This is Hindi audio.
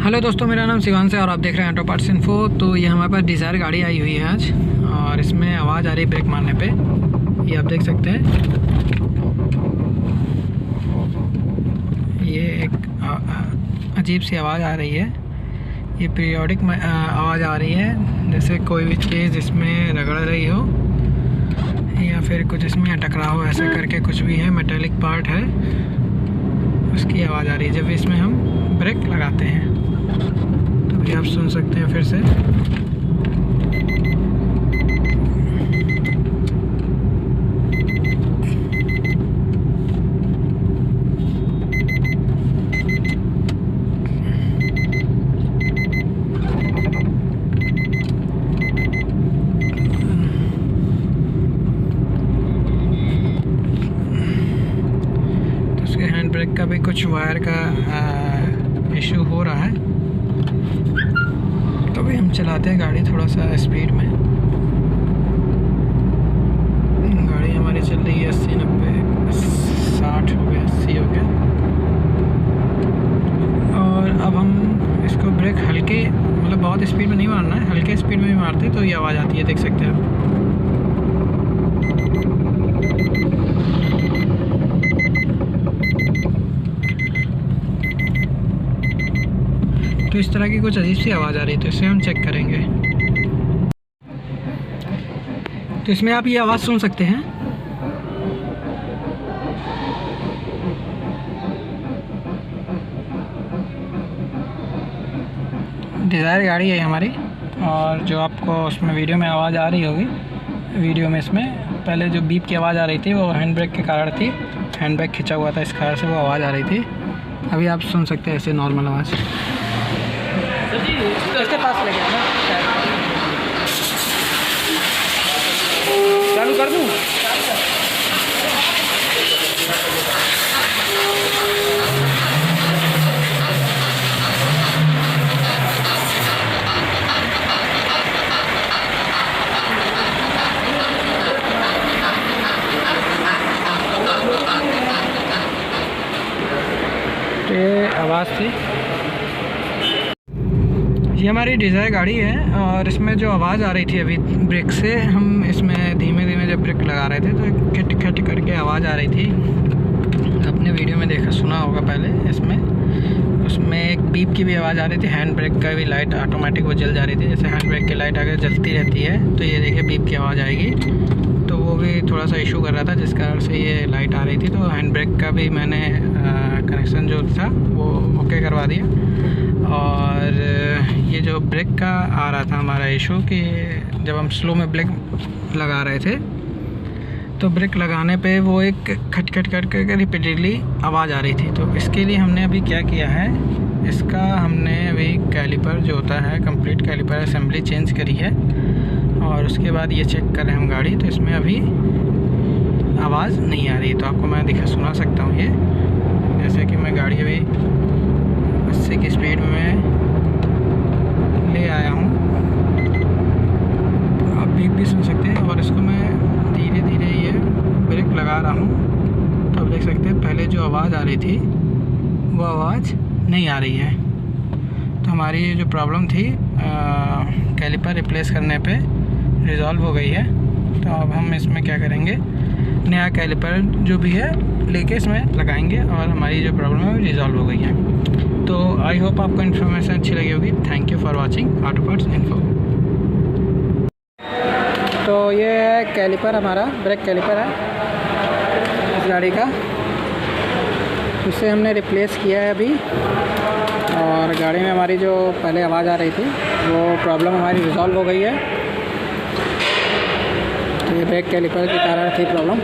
हेलो दोस्तों, मेरा नाम शिवांश है और आप देख रहे हैं ऑटो पार्ट्स इन्फो। तो ये हमारे पास डिज़ायर गाड़ी आई हुई है आज, और इसमें आवाज़ आ रही है ब्रेक मारने पे। ये आप देख सकते हैं, ये एक अजीब सी आवाज़ आ रही है। ये पीरियोडिक आवाज़ आ रही है, जैसे कोई भी चीज़ इसमें रगड़ रही हो या फिर कुछ इसमें टकरा हो, ऐसे करके कुछ भी है, मेटेलिक पार्ट है, उसकी आवाज़ आ रही है जब इसमें हम ब्रेक लगाते हैं। तो भी आप सुन सकते हैं फिर से। तो उसके हैंड ब्रेक का भी कुछ वायर का इशू हो रहा है। तो अभी हम चलाते हैं गाड़ी थोड़ा सा स्पीड में। गाड़ी हमारी चल रही है 80, 90, 60 हो गया, 80 हो गया। और अब हम इसको ब्रेक हल्के, मतलब बहुत स्पीड में नहीं मारना है, हल्के स्पीड में भी मारते तो ये आवाज़ आती है, देख सकते हैं आप। तो इस तरह की कुछ अजीब सी आवाज़ आ रही है, तो इसे हम चेक करेंगे। तो इसमें आप ये आवाज़ सुन सकते हैं। डिज़ायर गाड़ी है हमारी, और जो आपको उसमें वीडियो में आवाज़ आ रही होगी, वीडियो में इसमें पहले जो बीप की आवाज़ आ रही थी वो हैंड ब्रेक के कारण थी। हैंड ब्रेक खिंचा हुआ था, इस कारण से वो आवाज़ आ रही थी। अभी आप सुन सकते हैं ऐसे नॉर्मल आवाज़। इसके पास ले गया ना, चालू कर दूँ? तो ये आवाज़ थी। ये हमारी डिज़ायर गाड़ी है, और इसमें जो आवाज़ आ रही थी अभी ब्रेक से, हम इसमें धीमे धीमे जब ब्रेक लगा रहे थे तो एक खट खट करके आवाज़ आ रही थी। आपने वीडियो में देखा, सुना होगा पहले। उसमें एक बीप की भी आवाज़ आ रही थी। हैंड ब्रेक का भी लाइट ऑटोमेटिक वो जल जा रही थी, जैसे हैंड ब्रेक की लाइट अगर जलती रहती है तो ये देखिए बीप की आवाज़ आएगी। तो वो भी थोड़ा सा इशू कर रहा था, जिस कारण से ये लाइट आ रही थी। तो हैंड ब्रेक का भी मैंने कनेक्शन जो था वो ओके करवा दिया। और ये जो ब्रेक का आ रहा था हमारा इशू, कि जब हम स्लो में ब्रेक लगा रहे थे तो ब्रेक लगाने पे वो एक खट खट खट करके रिपीटेडली आवाज़ आ रही थी। तो इसके लिए हमने अभी क्या किया है, इसका हमने अभी कैलिपर जो होता है, कंप्लीट कैलिपर असेंबली चेंज करी है। और उसके बाद ये चेक कर रहे हैं हम गाड़ी, तो इसमें अभी आवाज़ नहीं आ रही। तो आपको मैं सुना सकता हूँ ये, जैसे कि मैं गाड़ी अभी 80 की स्पीड में ले आया हूँ, तो आप बीप भी सुन सकते हैं। और इसको मैं धीरे धीरे ये ब्रेक लगा रहा हूँ, तो आप देख सकते हैं पहले जो आवाज़ आ रही थी वो आवाज़ नहीं आ रही है। तो हमारी ये जो प्रॉब्लम थी कैलिपर रिप्लेस करने पे रिज़ॉल्व हो गई है। तो अब हम इसमें क्या करेंगे, नया कैलिपर जो भी है लेके इसमें लगाएंगे, और हमारी जो प्रॉब्लम है वो रिज़ॉल्व हो गई है। तो आई होप आपको इन्फॉर्मेशन अच्छी लगी होगी। Thank you for watching auto parts info. तो ये है कैलिपर, हमारा ब्रेक कैलिपर है इस गाड़ी का। इसे हमने रिप्लेस किया है अभी, और गाड़ी में हमारी जो पहले आवाज़ आ रही थी वो प्रॉब्लम हमारी रिज़ॉल्व हो गई है। तो ये ब्रेक कैलिपर के कारण थी प्रॉब्लम।